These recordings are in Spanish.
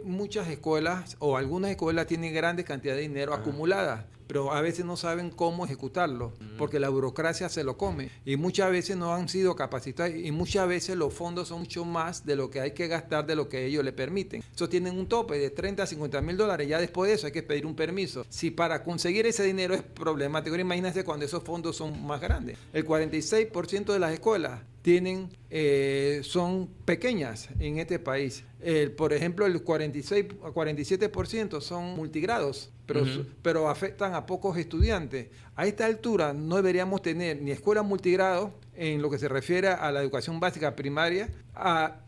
muchas escuelas o algunas escuelas tienen grandes cantidades de dinero acumuladas, pero a veces no saben cómo ejecutarlo, porque la burocracia se lo come y muchas veces no han sido capacitados y muchas veces los fondos son mucho más de lo que hay que gastar de lo que ellos le permiten. Eso tienen un tope de 30 a 50 mil dólares, ya después de eso hay que pedir un permiso. Si para conseguir ese dinero es problemático, ahora imagínense cuando esos fondos son más grandes. El 46% de las escuelas tienen, son pequeñas en este país. Por ejemplo, el 46 a 47% son multigrados, pero afectan a pocos estudiantes. A esta altura no deberíamos tener ni escuelas multigrado en lo que se refiere a la educación básica primaria,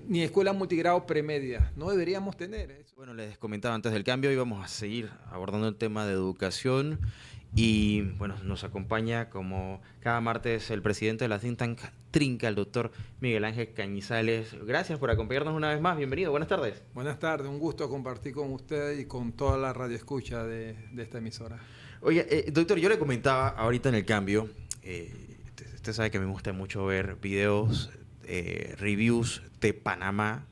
ni escuelas multigrado premedia. No deberíamos tener eso. Bueno, les comentaba antes del cambio, íbamos a seguir abordando el tema de educación. Y bueno, nos acompaña como cada martes el presidente de la think tank Trinca, el doctor Miguel Ángel Cañizales. Gracias por acompañarnos una vez más. Bienvenido. Buenas tardes. Buenas tardes. Un gusto compartir con usted y con toda la radioescucha de esta emisora. Oye, doctor, yo le comentaba ahorita en el cambio, usted sabe que me gusta mucho ver videos, reviews de Panamá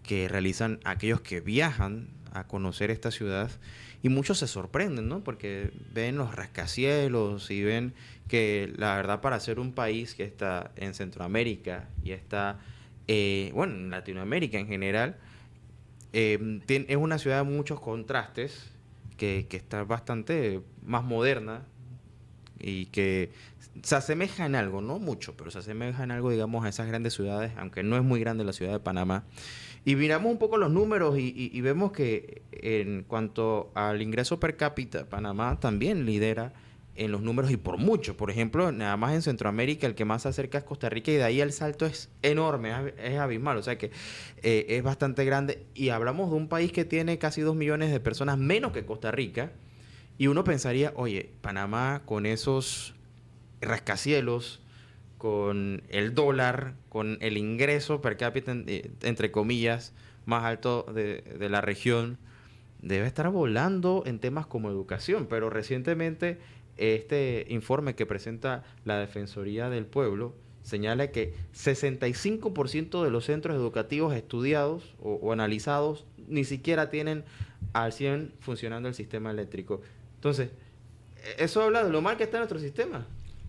que realizan aquellos que viajan a conocer esta ciudad. Y muchos se sorprenden, ¿no? Porque ven los rascacielos y ven que la verdad para ser un país que está en Centroamérica y está, bueno, en Latinoamérica en general, es una ciudad de muchos contrastes, que está bastante más moderna y que se asemeja en algo, no mucho, pero se asemeja en algo, digamos, a esas grandes ciudades, aunque no es muy grande la ciudad de Panamá. Y miramos un poco los números y vemos que en cuanto al ingreso per cápita, Panamá también lidera en los números y por mucho. Por ejemplo, nada más en Centroamérica el que más se acerca es Costa Rica y de ahí el salto es enorme, es abismal. O sea que es bastante grande y hablamos de un país que tiene casi 2 millones de personas menos que Costa Rica y uno pensaría, oye, Panamá con esos rascacielos, con el dólar, con el ingreso per cápita, entre comillas, más alto de la región, debe estar volando en temas como educación. Pero recientemente este informe que presenta la Defensoría del Pueblo señala que 65% de los centros educativos estudiados o analizados ni siquiera tienen al 100 funcionando el sistema eléctrico. Entonces, eso habla de lo mal que está nuestro sistema.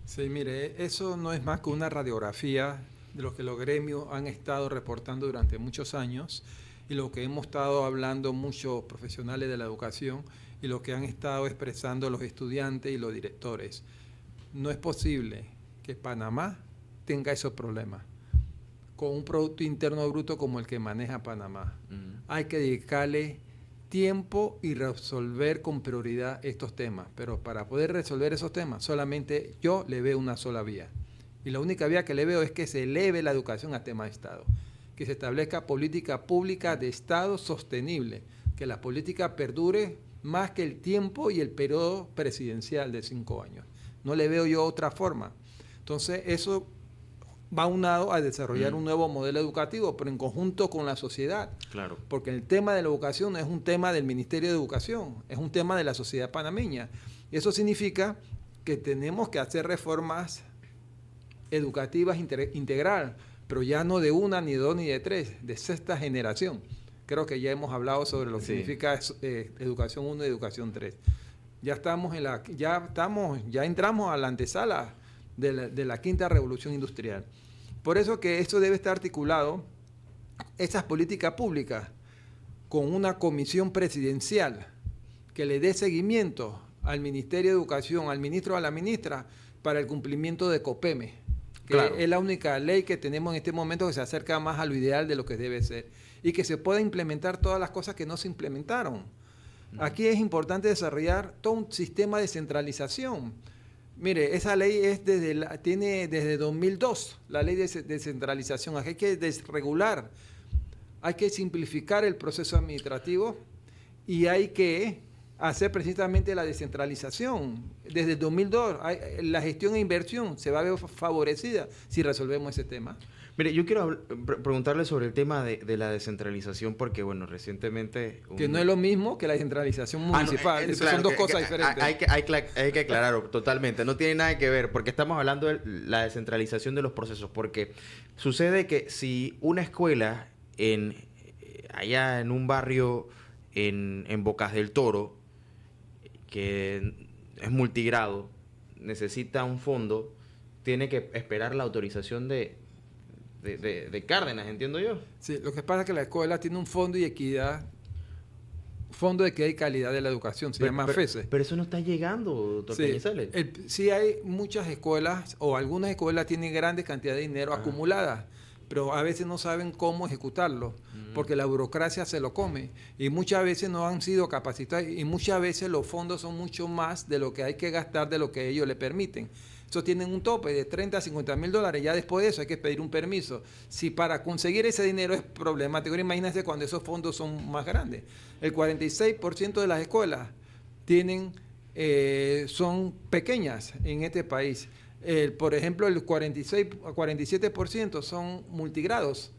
Sí, mire, eso no es más que una radiografía de lo que los gremios han estado reportando durante muchos años y lo que hemos estado hablando muchos profesionales de la educación y lo que han estado expresando los estudiantes y los directores. No es posible que Panamá tenga esos problemas con un Producto Interno Bruto como el que maneja Panamá. Hay que dedicarle tiempo y resolver con prioridad estos temas. Pero para poder resolver esos temas, solamente yo le veo una sola vía. Y la única vía que le veo es que se eleve la educación a tema de Estado. Que se establezca política pública de Estado sostenible. Que la política perdure más que el tiempo y el periodo presidencial de 5 años. No le veo yo otra forma. Entonces, eso va unado a desarrollar un nuevo modelo educativo, pero en conjunto con la sociedad. Claro. Porque el tema de la educación no es un tema del Ministerio de Educación, es un tema de la sociedad panameña. Y eso significa que tenemos que hacer reformas educativas integral, pero ya no de una, ni de dos, ni de tres, de sexta generación. Creo que ya hemos hablado sobre lo que significa educación 1 y educación 3. Ya entramos a la antesala de la quinta revolución industrial. Por eso que esto debe estar articulado, esas políticas públicas, con una comisión presidencial que le dé seguimiento al Ministerio de Educación, al ministro o a la ministra, para el cumplimiento de COPEME, que es la única ley que tenemos en este momento que se acerca más a lo ideal de lo que debe ser, y que se pueda implementar todas las cosas que no se implementaron. Aquí es importante desarrollar todo un sistema de centralización. Mire, esa ley es tiene desde 2002, la ley de descentralización. Aquí hay que desregular, hay que simplificar el proceso administrativo y hay que hacer precisamente la descentralización. Desde el 2002, la gestión e inversión se va a ver favorecida si resolvemos ese tema. Mire, yo quiero preguntarle sobre el tema de la descentralización porque, bueno, recientemente... Que no es lo mismo que la descentralización municipal. No, claro, son dos cosas diferentes. Hay que aclararlo totalmente. No tiene nada que ver porque estamos hablando de la descentralización de los procesos. Porque sucede que si una escuela allá en un barrio en Bocas del Toro, que es multigrado, necesita un fondo, tiene que esperar la autorización de Cárdenas, entiendo yo. Sí, lo que pasa es que la escuela tiene un fondo y equidad, fondo de equidad y calidad de la educación, se llama FESE. Pero eso no está llegando, doctor Cañizales. Sí, hay muchas escuelas o algunas escuelas tienen grandes cantidades de dinero acumuladas, pero a veces no saben cómo ejecutarlo, porque la burocracia se lo come y muchas veces no han sido capacitados y muchas veces los fondos son mucho más de lo que hay que gastar de lo que ellos le permiten. Eso tienen un tope de 30 a 50 mil dólares, ya después de eso hay que pedir un permiso. Si para conseguir ese dinero es problemático, ahora imagínense cuando esos fondos son más grandes. El 46% de las escuelas son pequeñas en este país. Por ejemplo, el 47% son multigrados,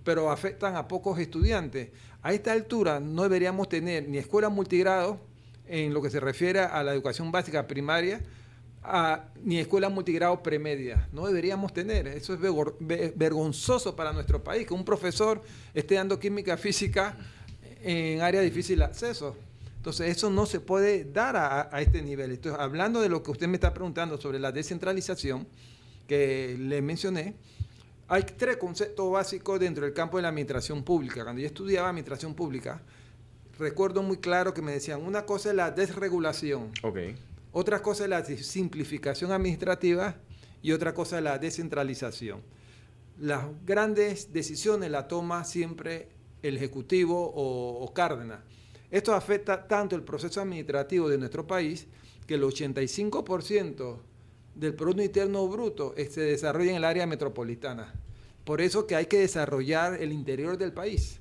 pero afectan a pocos estudiantes. A esta altura no deberíamos tener ni escuelas multigrado en lo que se refiere a la educación básica primaria, ni escuelas multigrado premedia. No deberíamos tener. Eso es vergonzoso para nuestro país, que un profesor esté dando química física en área de difícil acceso. Entonces, eso no se puede dar a este nivel. Entonces, hablando de lo que usted me está preguntando sobre la descentralización que le mencioné, hay 3 conceptos básicos dentro del campo de la administración pública. Cuando yo estudiaba administración pública, recuerdo muy claro que me decían, una cosa es la desregulación, otra cosa es la simplificación administrativa y otra cosa es la descentralización. Las grandes decisiones las toma siempre el Ejecutivo o Cárdenas. Esto afecta tanto el proceso administrativo de nuestro país que el 85% del Producto Interno Bruto se desarrolla en el área metropolitana. Por eso que hay que desarrollar el interior del país.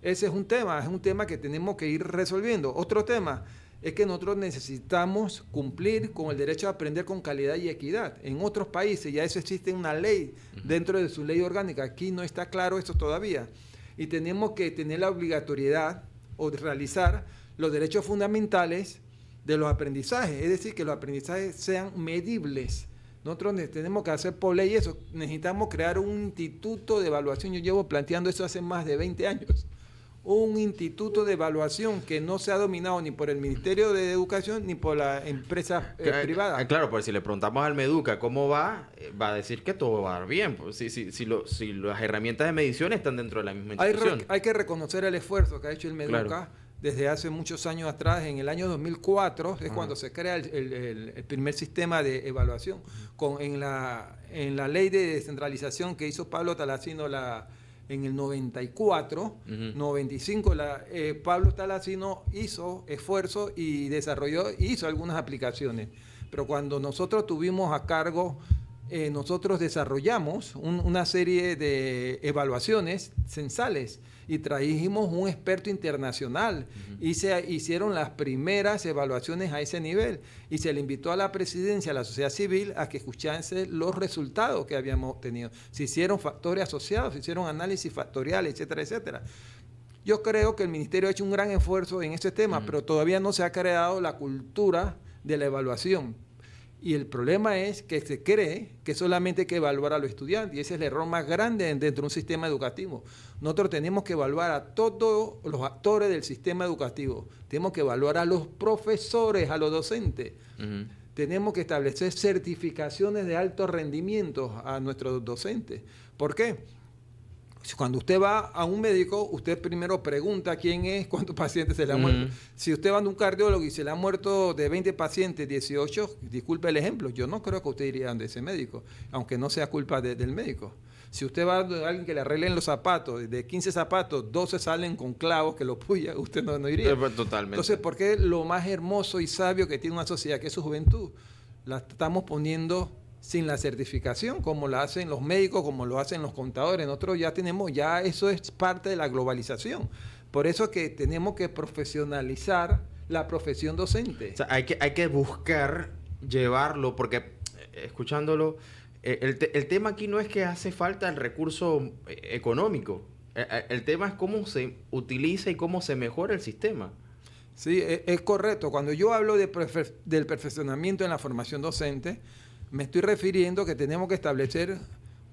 Ese es un tema que tenemos que ir resolviendo. Otro tema es que nosotros necesitamos cumplir con el derecho a aprender con calidad y equidad. En otros países ya eso existe una ley dentro de su ley orgánica. Aquí no está claro esto todavía. Y tenemos que tener la obligatoriedad o de realizar los derechos fundamentales de los aprendizajes, es decir, que los aprendizajes sean medibles. Nosotros tenemos que hacer por ley eso, necesitamos crear un instituto de evaluación, yo llevo planteando eso hace más de 20 años, un instituto de evaluación que no sea dominado ni por el Ministerio de Educación ni por la empresa privada. Claro, pues si le preguntamos al Meduca cómo va a decir que todo va bien, pues, si las herramientas de medición están dentro de la misma institución. Hay que reconocer el esfuerzo que ha hecho el Meduca desde hace muchos años atrás. En el año 2004 es cuando se crea el primer sistema de evaluación. En la ley de descentralización que hizo Pablo Talacino en el 94, 95, Pablo Talacino hizo esfuerzo y hizo algunas aplicaciones. Pero cuando nosotros tuvimos a cargo, nosotros desarrollamos una serie de evaluaciones censales y trajimos un experto internacional y se hicieron las primeras evaluaciones a ese nivel y se le invitó a la presidencia, a la sociedad civil, a que escuchase los resultados que habíamos obtenido. Se hicieron factores asociados, se hicieron análisis factoriales, etcétera, etcétera. Yo creo que el ministerio ha hecho un gran esfuerzo en ese tema, pero todavía no se ha creado la cultura de la evaluación. Y el problema es que se cree que solamente hay que evaluar a los estudiantes, y ese es el error más grande dentro de un sistema educativo. Nosotros tenemos que evaluar a todos los actores del sistema educativo, tenemos que evaluar a los profesores, a los docentes, tenemos que establecer certificaciones de alto rendimiento a nuestros docentes. ¿Por qué? Cuando usted va a un médico, usted primero pregunta quién es, cuántos pacientes se le han muerto. Si usted va a un cardiólogo y se le han muerto de 20 pacientes, 18, disculpe el ejemplo, yo no creo que usted iría de ese médico, aunque no sea culpa del médico. Si usted va a alguien que le arreglen los zapatos, de 15 zapatos, 12 salen con clavos que lo puya, usted no iría. Totalmente. Entonces, ¿por qué lo más hermoso y sabio que tiene una sociedad, que es su juventud, la estamos poniendo sin la certificación, como lo hacen los médicos, como lo hacen los contadores? Nosotros ya eso es parte de la globalización. Por eso que tenemos que profesionalizar la profesión docente. O sea, hay que buscar llevarlo, porque escuchándolo, el tema aquí no es que hace falta el recurso económico. El tema es cómo se utiliza y cómo se mejora el sistema. Sí, es correcto. Cuando yo hablo del perfeccionamiento en la formación docente, me estoy refiriendo que tenemos que establecer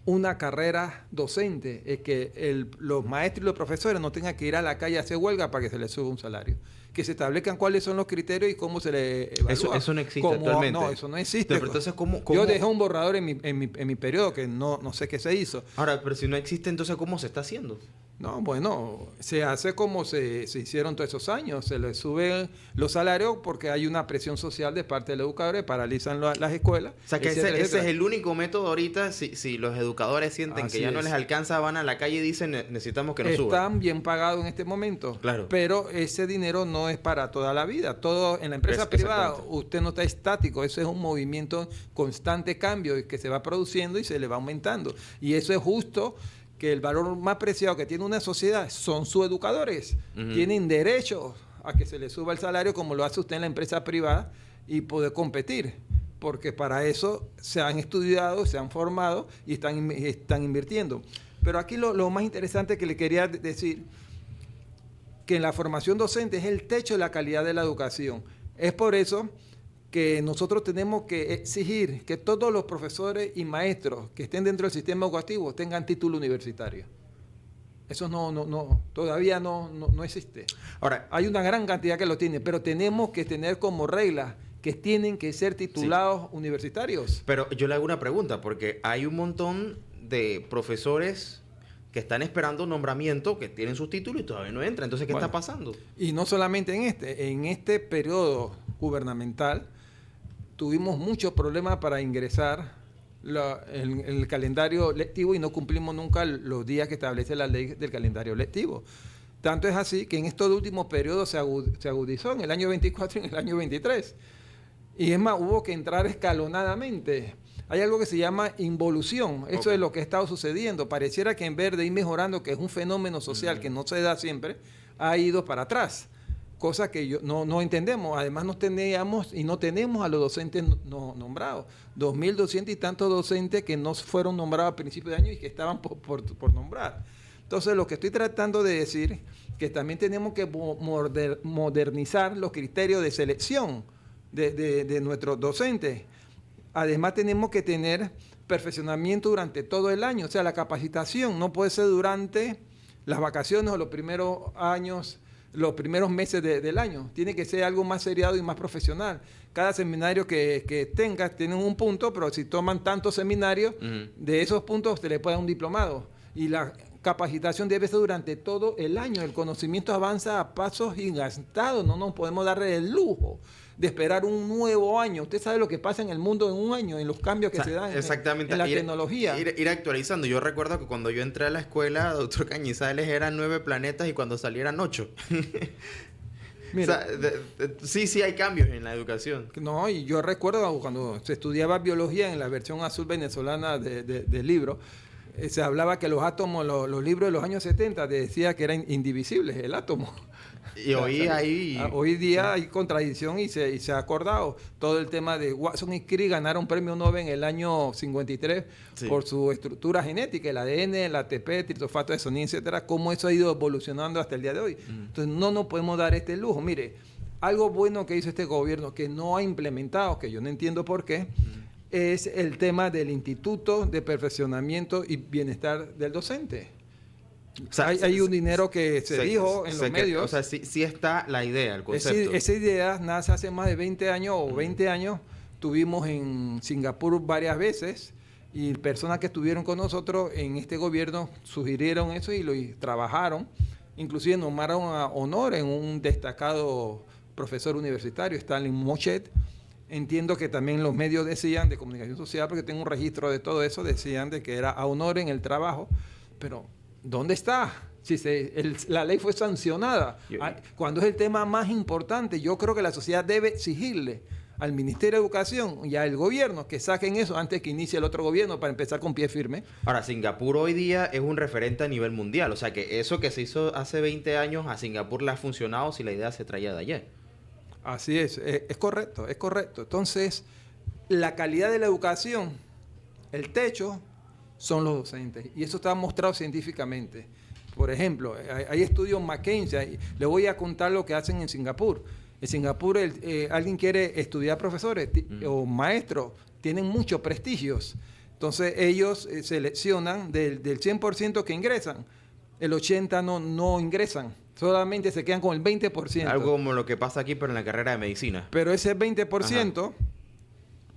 una carrera docente, es que los maestros y los profesores no tengan que ir a la calle a hacer huelga para que se les suba un salario. Que se establezcan cuáles son los criterios y cómo se les evalúa. Eso no existe actualmente. No, eso no existe. Pero entonces, ¿cómo? Yo dejé un borrador en mi periodo que no sé qué se hizo. Ahora, pero si no existe, entonces, ¿cómo se está haciendo? No, bueno, se hace como se hicieron todos esos años. Se les suben los salarios porque hay una presión social de parte de los educadores, paralizan las escuelas. O sea, que etcétera, ese etcétera. es el único método ahorita. Si los educadores sienten Así que ya no es. les alcanza, van a la calle y dicen, necesitamos que nos suban. Están bien pagados en este momento. Claro. Pero ese dinero no es para toda la vida. Todo en la empresa privada, Exactamente. usted no está estático. Eso es un movimiento constante cambio que se va produciendo y se le va aumentando. Y eso es justo, que el valor más preciado que tiene una sociedad son sus educadores. Ujú. Tienen derecho a que se les suba el salario como lo hace usted en la empresa privada y poder competir. Porque para eso se han estudiado, se han formado y están invirtiendo. Pero aquí lo más interesante que le quería decir, que en la formación docente es el techo de la calidad de la educación. Es por eso que nosotros tenemos que exigir que todos los profesores y maestros que estén dentro del sistema educativo tengan título universitario. Eso todavía no existe. Ahora, Hay una gran cantidad que lo tiene, pero tenemos que tener como regla que tienen que ser titulados universitarios. pero yo le hago una pregunta, porque hay un montón de profesores que están esperando nombramiento, que tienen sus títulos y todavía no entran. Entonces, ¿qué Bueno, está pasando? Y no solamente en este periodo gubernamental tuvimos muchos problemas para ingresar en el calendario lectivo y no cumplimos nunca los días que establece la ley del calendario lectivo. Tanto es así que en estos últimos periodos se agudizó en el año 24 y en el año 23. Y es más, hubo que entrar escalonadamente. Hay algo que se llama involución. Eso es lo que ha estado sucediendo. Pareciera que en vez de ir mejorando, que es un fenómeno social que no se da siempre, ha ido para atrás. Cosa que no entendemos. Además, no teníamos y no tenemos a los docentes nombrados. 2.200 y tantos docentes que no fueron nombrados a principios de año y que estaban por nombrar. Entonces, lo que estoy tratando de decir que también tenemos que modernizar los criterios de selección de nuestros docentes. Además, tenemos que tener perfeccionamiento durante todo el año. O sea, la capacitación no puede ser durante las vacaciones o los primeros años, los primeros meses del año. Tiene que ser algo más seriado y más profesional. Cada seminario que tengas tiene un punto, pero si toman tantos seminarios, de esos puntos se le puede dar un diplomado. Y la capacitación debe ser durante todo el año. El conocimiento avanza a pasos gigantados. No nos podemos dar el lujo de esperar un nuevo año. Usted sabe lo que pasa en el mundo en un año, en los cambios que se dan en la tecnología. Ir actualizando. Yo recuerdo que cuando yo entré a la escuela, doctor Cañizales, eran 9 planetas y cuando salieran 8. Mira, O sea, sí hay cambios en la educación. no, y yo recuerdo cuando se estudiaba biología en la versión azul venezolana del libro, se hablaba que los átomos, los libros de los años 70 decía que eran indivisibles el átomo. Y Hoy día hay contradicción y se ha acordado. Todo el tema de Watson y Crick ganaron premio Nobel en el año 53 por su estructura genética, el ADN, el ATP, triptofano de sonía, etcétera, cómo eso ha ido evolucionando hasta el día de hoy. Entonces no nos podemos dar este lujo. Mire, algo bueno que hizo este gobierno que no ha implementado, que yo no entiendo por qué, es el tema del Instituto de Perfeccionamiento y Bienestar del Docente. O sea, hay un dinero que se dijo en los medios. O sea, sí está la idea, el concepto. Esa idea nace hace más de 20 años o 20 años. Estuvimos en Singapur varias veces y personas que estuvieron con nosotros en este gobierno sugirieron eso y lo trabajaron. Inclusive nombraron a honor en un destacado profesor universitario, Stanley Mochet. Entiendo que también los medios decían de comunicación social, porque tengo un registro de todo eso, decían de que era a honor en el trabajo, pero ¿dónde está? Si la ley fue sancionada. Cuando es el tema más importante, yo creo que la sociedad debe exigirle al Ministerio de Educación y al gobierno que saquen eso antes que inicie el otro gobierno para empezar con pie firme. Ahora, Singapur hoy día es un referente a nivel mundial. O sea, que eso que se hizo hace 20 años a Singapur le ha funcionado si la idea se traía de allá. Así es correcto, es correcto. Entonces, la calidad de la educación, el techo, son los docentes. Y eso está mostrado científicamente. Por ejemplo, hay estudios McKinsey. Le voy a contar lo que hacen en Singapur. En Singapur, alguien quiere estudiar profesores o maestros, tienen muchos prestigios. Entonces ellos seleccionan del 100% que ingresan, el 80% no ingresan, solamente se quedan con el 20%. Algo como lo que pasa aquí, pero en la carrera de medicina. Pero ese 20% Ajá.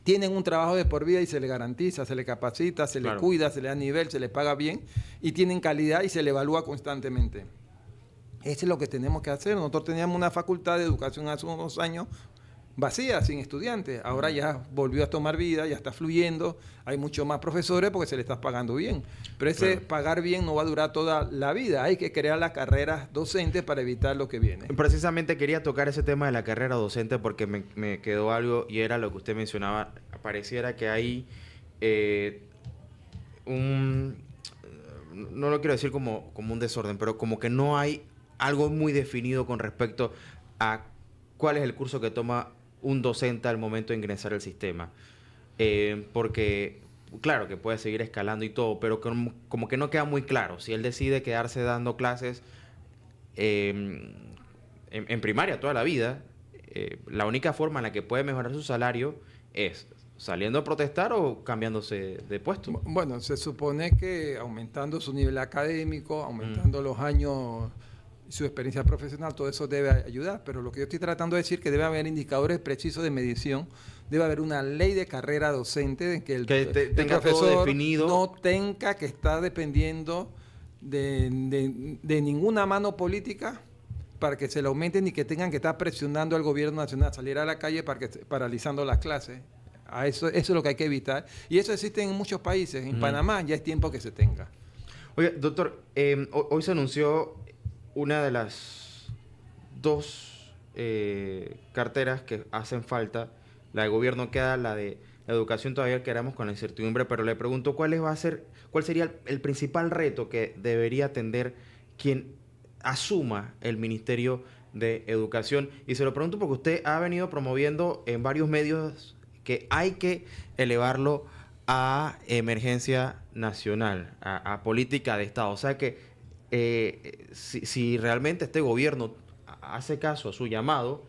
tienen un trabajo de por vida y se le garantiza, se le capacita, se le Claro. cuida, se le da nivel, se le paga bien y tienen calidad y se le evalúa constantemente. Eso es lo que tenemos que hacer. Nosotros teníamos una facultad de educación hace unos años vacía, sin estudiantes. Ahora ya volvió a tomar vida, ya está fluyendo. Hay muchos más profesores porque se le está pagando bien. Pero ese Claro. pagar bien no va a durar toda la vida. Hay que crear las carreras docentes para evitar lo que viene. Precisamente quería tocar ese tema de la carrera docente porque me quedó algo y era lo que usted mencionaba. Pareciera que hay un... No lo quiero decir como un desorden, pero como que no hay algo muy definido con respecto a cuál es el curso que toma un docente al momento de ingresar al sistema. Porque, claro, que puede seguir escalando y todo, pero como que no queda muy claro. Si él decide quedarse dando clases en primaria toda la vida, la única forma en la que puede mejorar su salario es saliendo a protestar o cambiándose de puesto. Bueno, se supone que aumentando su nivel académico, aumentando los años, su experiencia profesional, todo eso debe ayudar. Pero lo que yo estoy tratando de decir es que debe haber indicadores precisos de medición, debe haber una ley de carrera docente en que el tenga todo profesor definido. no tenga que estar dependiendo de ninguna mano política para que se le aumenten ni que tengan que estar presionando al gobierno nacional a salir a la calle paralizando las clases. Eso es lo que hay que evitar. Y eso existe en muchos países. En Panamá ya es tiempo que se tenga. Oye, doctor, hoy se anunció una de las dos carteras que hacen falta. La de gobierno queda, la de educación todavía quedamos con la incertidumbre, pero le pregunto cuál sería el principal reto que debería atender quien asuma el Ministerio de Educación. Y se lo pregunto porque usted ha venido promoviendo en varios medios que hay que elevarlo a emergencia nacional, a política de Estado. O sea que si realmente este gobierno hace caso a su llamado,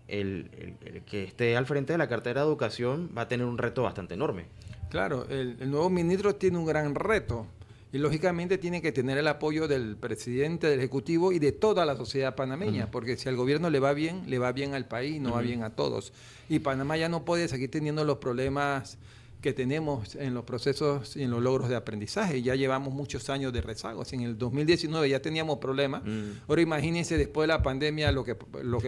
el que esté al frente de la cartera de educación va a tener un reto bastante enorme. Claro, el nuevo ministro tiene un gran reto y lógicamente tiene que tener el apoyo del presidente, del Ejecutivo y de toda la sociedad panameña, porque si al gobierno le va bien al país, no va bien a todos. Y Panamá ya no puede seguir teniendo los problemas que tenemos en los procesos y en los logros de aprendizaje. Ya llevamos muchos años de rezagos. En el 2019 ya teníamos problemas. Ahora imagínense después de la pandemia lo que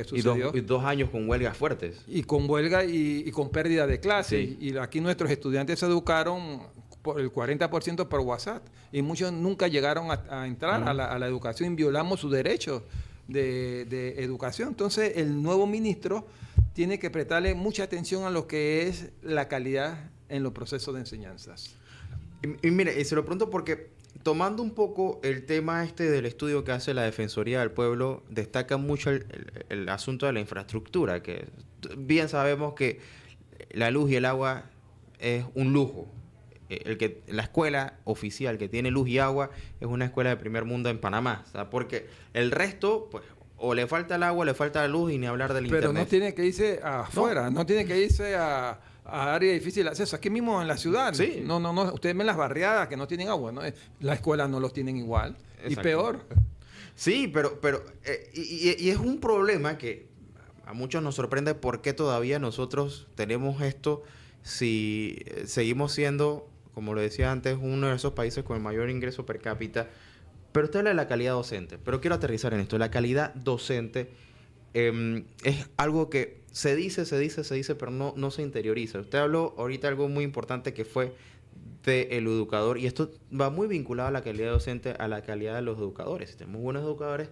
sucedió. Y dos años con huelgas fuertes. Y con huelga y con pérdida de clases. Sí. Y aquí nuestros estudiantes se educaron por el 40% por WhatsApp. Y muchos nunca llegaron a entrar a la educación. Violamos sus derechos de educación. Entonces el nuevo ministro tiene que prestarle mucha atención a lo que es la calidad en los procesos de enseñanzas. Y mire, y se lo pregunto porque tomando un poco el tema del estudio que hace la Defensoría del Pueblo, destaca mucho el asunto de la infraestructura, que bien sabemos que la luz y el agua es un lujo. La escuela oficial que tiene luz y agua es una escuela de primer mundo en Panamá, ¿sabes? Porque el resto, pues, o le falta el agua, o le falta la luz y ni hablar del internet. Pero no tiene que irse afuera, no tiene que irse a área de difícil acceso, aquí mismo en la ciudad. Sí. No, ustedes ven las barriadas que no tienen agua, ¿no? Las escuelas no los tienen igual. Exacto. Y peor. Sí, pero y es un problema que a muchos nos sorprende por qué todavía nosotros tenemos esto si seguimos siendo, como lo decía antes, uno de esos países con el mayor ingreso per cápita. Pero usted habla de la calidad docente, pero quiero aterrizar en esto. La calidad docente es algo que se dice, pero no se interioriza. Usted habló ahorita algo muy importante que fue del educador, y esto va muy vinculado a la calidad docente, a la calidad de los educadores. Si tenemos buenos educadores,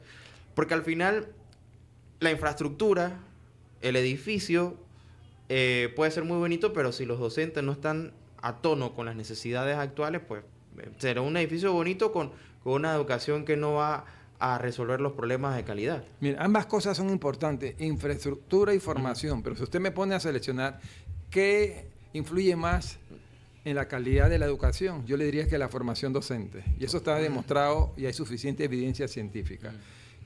porque al final la infraestructura, el edificio puede ser muy bonito, pero si los docentes no están a tono con las necesidades actuales, pues será un edificio bonito con una educación que no va a resolver los problemas de calidad. Mira, ambas cosas son importantes, infraestructura y formación, pero si usted me pone a seleccionar qué influye más en la calidad de la educación, yo le diría que la formación docente, y eso está demostrado y hay suficiente evidencia científica.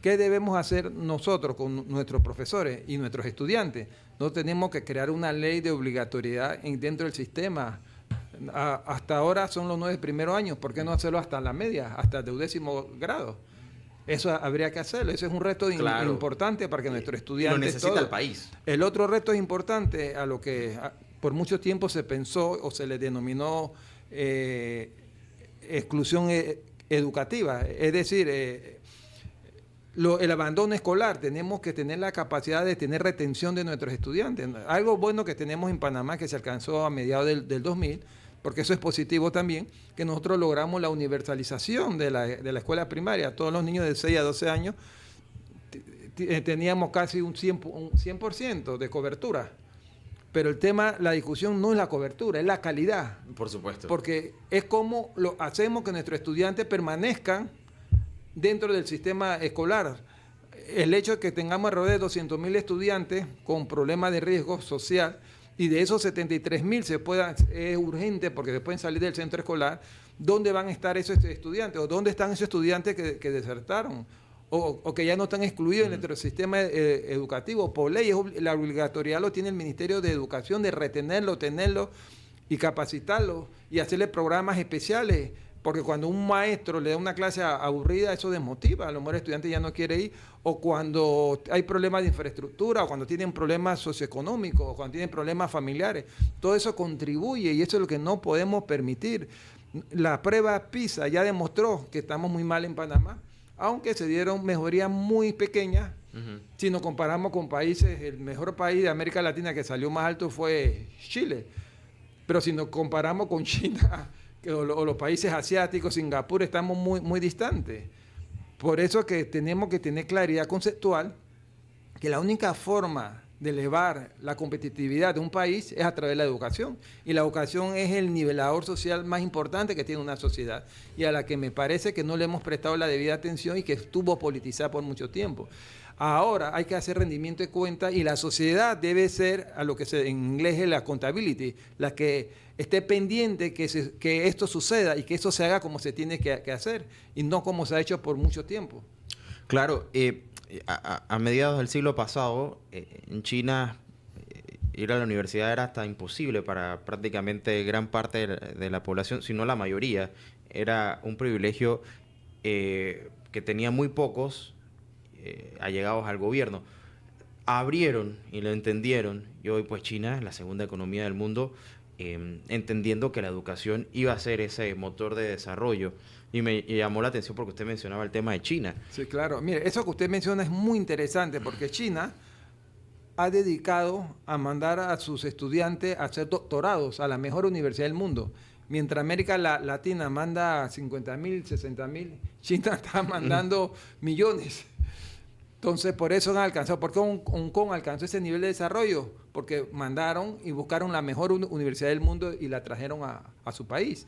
¿Qué debemos hacer nosotros con nuestros profesores y nuestros estudiantes? No tenemos que crear una ley de obligatoriedad dentro del sistema Hasta ahora son los 9 primeros años, ¿por qué no hacerlo hasta la media, hasta el 10º grado? Eso habría que hacerlo, ese es un reto importante para que nuestros estudiantes... Lo necesita el país. El otro reto es importante, a lo que por mucho tiempo se pensó o se le denominó exclusión educativa, es decir, el abandono escolar. Tenemos que tener la capacidad de tener retención de nuestros estudiantes. Algo bueno que tenemos en Panamá, que se alcanzó a mediados del 2000, porque eso es positivo también, que nosotros logramos la universalización de la escuela primaria. Todos los niños de 6 a 12 años teníamos casi un 100% de cobertura. Pero el tema, la discusión no es la cobertura, es la calidad. Por supuesto. Porque es como lo hacemos que nuestros estudiantes permanezcan dentro del sistema escolar. El hecho de que tengamos alrededor de 200.000 estudiantes con problemas de riesgo social, y de esos 73.000 es urgente porque se pueden salir del centro escolar, ¿dónde van a estar esos estudiantes? ¿O dónde están esos estudiantes que desertaron? O que ya no están excluidos en nuestro sistema educativo. Por ley, la obligatoriedad lo tiene el Ministerio de Educación de retenerlo, tenerlo y capacitarlo y hacerle programas especiales. Porque cuando un maestro le da una clase aburrida, eso desmotiva. A lo mejor el estudiante ya no quiere ir. O cuando hay problemas de infraestructura, o cuando tienen problemas socioeconómicos, o cuando tienen problemas familiares. Todo eso contribuye y eso es lo que no podemos permitir. La prueba PISA ya demostró que estamos muy mal en Panamá, aunque se dieron mejorías muy pequeñas. Si nos comparamos con países, el mejor país de América Latina que salió más alto fue Chile. Pero si nos comparamos con China o los países asiáticos, Singapur, estamos muy, muy distantes. Por eso que tenemos que tener claridad conceptual que la única forma de elevar la competitividad de un país es a través de la educación. Y la educación es el nivelador social más importante que tiene una sociedad y a la que me parece que no le hemos prestado la debida atención y que estuvo politizada por mucho tiempo. Ahora hay que hacer rendimiento de cuenta y la sociedad debe ser, a lo que en inglés es la accountability, la que esté pendiente que esto suceda y que eso se haga como se tiene que hacer y no como se ha hecho por mucho tiempo. Claro, a mediados del siglo pasado, en China, ir a la universidad era hasta imposible para prácticamente gran parte de la población, si no la mayoría. Era un privilegio que tenía muy pocos allegados al gobierno. Abrieron y lo entendieron, y hoy pues China es la segunda economía del mundo, entendiendo que la educación iba a ser ese motor de desarrollo. Y me llamó la atención porque usted mencionaba el tema de China. Sí, claro. Mire, eso que usted menciona es muy interesante porque China ha dedicado a mandar a sus estudiantes a hacer doctorados a la mejor universidad del mundo. Mientras América Latina manda 50.000, 60.000, China está mandando millones. Entonces, por eso han alcanzado. ¿Por qué Hong Kong alcanzó ese nivel de desarrollo? Porque mandaron y buscaron la mejor universidad del mundo y la trajeron a su país.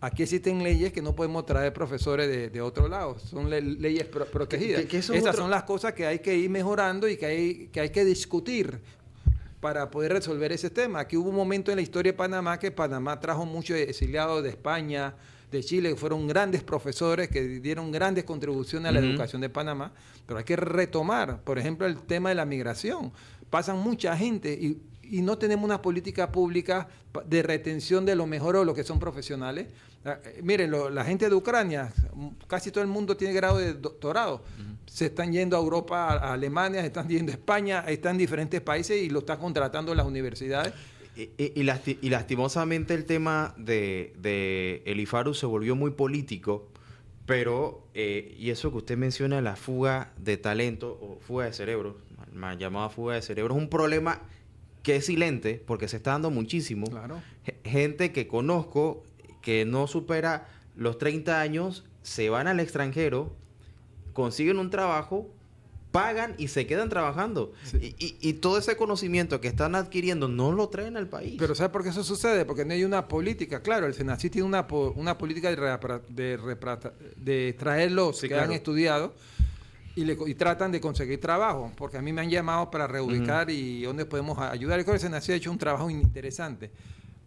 Aquí existen leyes que no podemos traer profesores de otro lado. Son leyes protegidas. Esas son las cosas que hay que ir mejorando y que hay que discutir para poder resolver ese tema. Aquí hubo un momento en la historia de Panamá que Panamá trajo muchos exiliados de España, de Chile, que fueron grandes profesores que dieron grandes contribuciones a la educación de Panamá, pero hay que retomar, por ejemplo, el tema de la migración. Pasan mucha gente y no tenemos una política pública de retención de lo mejor o lo que son profesionales. Miren, la gente de Ucrania, casi todo el mundo tiene grado de doctorado. Se están yendo a Europa, a Alemania, se están yendo a España, están en diferentes países y lo están contratando las universidades. Y lastimosamente el tema de el IFARU se volvió muy político, pero, y eso que usted menciona, la fuga de talento o fuga de cerebros, mal llamada fuga de cerebros, es un problema que es silente porque se está dando muchísimo. Claro. Gente que conozco que no supera los 30 años, se van al extranjero, consiguen un trabajo, pagan y se quedan trabajando. Sí. Y todo ese conocimiento que están adquiriendo no lo traen al país. Pero ¿sabe por qué eso sucede? Porque no hay una política. Claro, el SENACYT tiene una política de traer los que han estudiado y tratan de conseguir trabajo. Porque a mí me han llamado para reubicar y dónde podemos ayudar. Yo creo que el SENACYT ha hecho un trabajo interesante.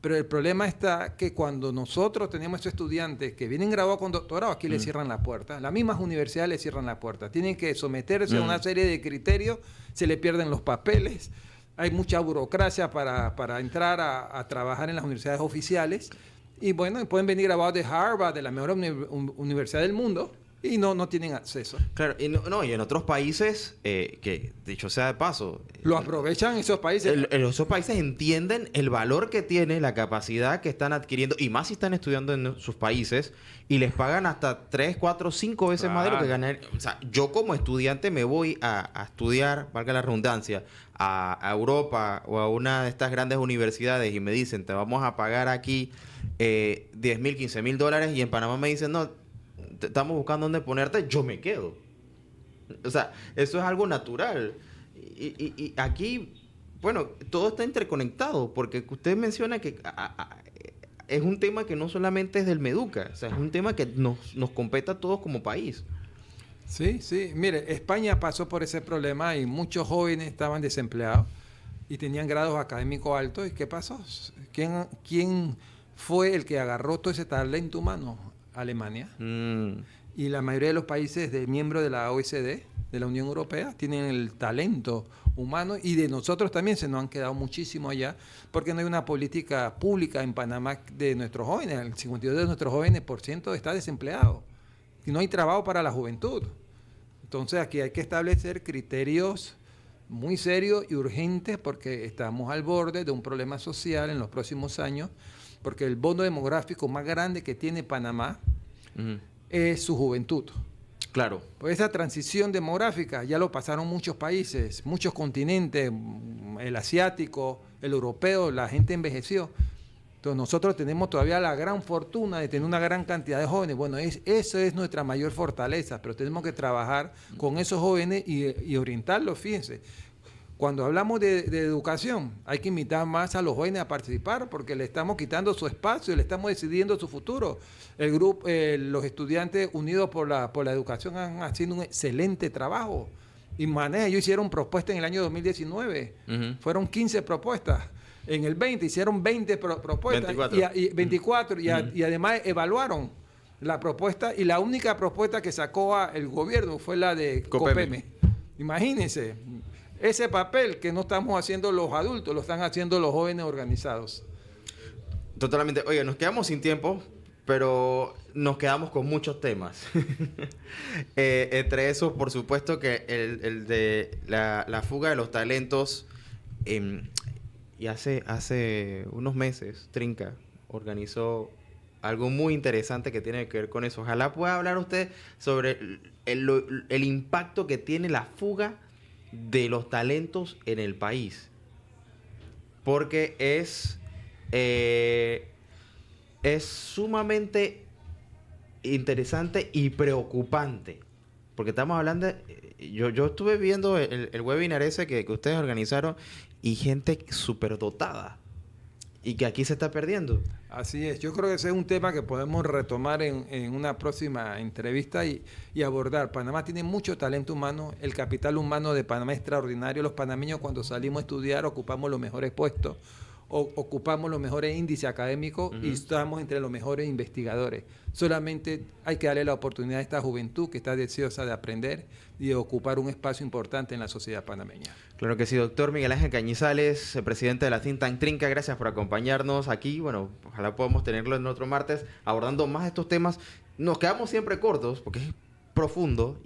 Pero el problema está que cuando nosotros tenemos estos estudiantes que vienen graduados con doctorado, aquí les cierran la puerta. Las mismas universidades les cierran la puerta. Tienen que someterse a una serie de criterios, se le pierden los papeles. Hay mucha burocracia para entrar a trabajar en las universidades oficiales. Y bueno, pueden venir graduados de Harvard, de la mejor universidad del mundo, y no tienen acceso. Claro, y en otros países, que dicho sea de paso, Lo aprovechan esos países. esos países entienden el valor que tiene, la capacidad que están adquiriendo, y más si están estudiando en sus países, y les pagan hasta 3, 4, 5 veces más de lo que ganan. O sea, yo como estudiante me voy a estudiar, valga la redundancia, a Europa o a una de estas grandes universidades y me dicen, te vamos a pagar aquí $10,000, $15,000, y en Panamá me dicen, no, estamos buscando dónde ponerte, yo me quedo. O sea, eso es algo natural. Y aquí, bueno, todo está interconectado, porque usted menciona que es un tema que no solamente es del Meduca, o sea, es un tema que nos compete a todos como país. Sí, sí. Mire, España pasó por ese problema y muchos jóvenes estaban desempleados y tenían grados académicos altos. ¿Y qué pasó? ¿Quién fue el que agarró todo ese talento humano? Alemania. Y la mayoría de los países miembros de la OECD, de la Unión Europea, tienen el talento humano, y de nosotros también se nos han quedado muchísimo allá, porque no hay una política pública en Panamá de nuestros jóvenes. El 52% de nuestros jóvenes está desempleado y no hay trabajo para la juventud. Entonces aquí hay que establecer criterios muy serios y urgentes, porque estamos al borde de un problema social en los próximos años, porque el bono demográfico más grande que tiene Panamá es su juventud. Claro. Pues esa transición demográfica ya lo pasaron muchos países, muchos continentes, el asiático, el europeo, la gente envejeció. Entonces nosotros tenemos todavía la gran fortuna de tener una gran cantidad de jóvenes. Bueno, eso es nuestra mayor fortaleza, pero tenemos que trabajar con esos jóvenes y orientarlos, fíjense. Cuando hablamos de educación, hay que invitar más a los jóvenes a participar, porque le estamos quitando su espacio, le estamos decidiendo su futuro. El grupo, los estudiantes unidos por la educación han haciendo un excelente trabajo. Y ellos hicieron propuestas en el año 2019. Fueron 15 propuestas. En el 20 hicieron 20 propuestas. 24. Y además evaluaron la propuesta. Y la única propuesta que sacó el gobierno fue la de COPEME. Imagínense. Ese papel que no estamos haciendo los adultos, lo están haciendo los jóvenes organizados. Totalmente. Oye, nos quedamos sin tiempo, pero nos quedamos con muchos temas. Entre esos, por supuesto, que el de la fuga de los talentos. Y hace unos meses, Trinca organizó algo muy interesante que tiene que ver con eso. Ojalá pueda hablar usted sobre el impacto que tiene la fuga de los talentos en el país, porque es sumamente interesante y preocupante, porque estamos hablando yo estuve viendo el webinar ese que ustedes organizaron, y gente súper dotada, y que aquí se está perdiendo. Así es. Yo creo que ese es un tema que podemos retomar en una próxima entrevista y abordar. Panamá tiene mucho talento humano. El capital humano de Panamá es extraordinario. Los panameños, cuando salimos a estudiar, ocupamos los mejores puestos, ocupamos los mejores índices académicos y estamos entre los mejores investigadores. Solamente hay que darle la oportunidad a esta juventud que está deseosa de aprender y de ocupar un espacio importante en la sociedad panameña. Claro que sí, doctor Miguel Ángel Cañizales, presidente de la think tank Trinca, gracias por acompañarnos aquí. Bueno, ojalá podamos tenerlo en otro martes abordando más de estos temas. Nos quedamos siempre cortos porque es profundo,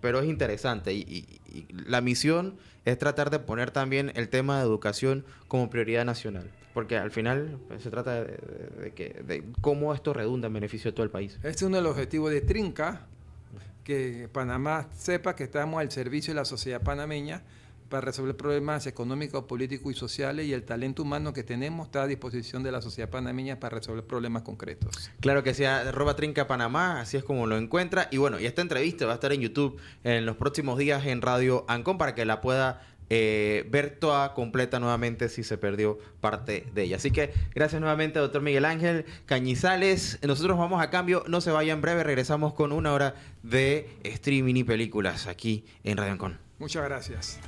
pero es interesante. Y la misión es tratar de poner también el tema de educación como prioridad nacional. Porque al final pues, se trata de cómo esto redunda en beneficio de todo el país. Este es uno de los objetivos de Trinca, que Panamá sepa que estamos al servicio de la sociedad panameña para resolver problemas económicos, políticos y sociales, y el talento humano que tenemos está a disposición de la sociedad panameña para resolver problemas concretos. Claro que sí, @Trinca Panamá, así es como lo encuentra. Y bueno, y esta entrevista va a estar en YouTube en los próximos días en Radio Ancon para que la pueda ver toda completa nuevamente si se perdió parte de ella. Así que gracias nuevamente, doctor Miguel Ángel Cañizales. Nosotros vamos a cambio, no se vaya, en breve regresamos con una hora de streaming y películas aquí en Radio Ancon. Muchas gracias.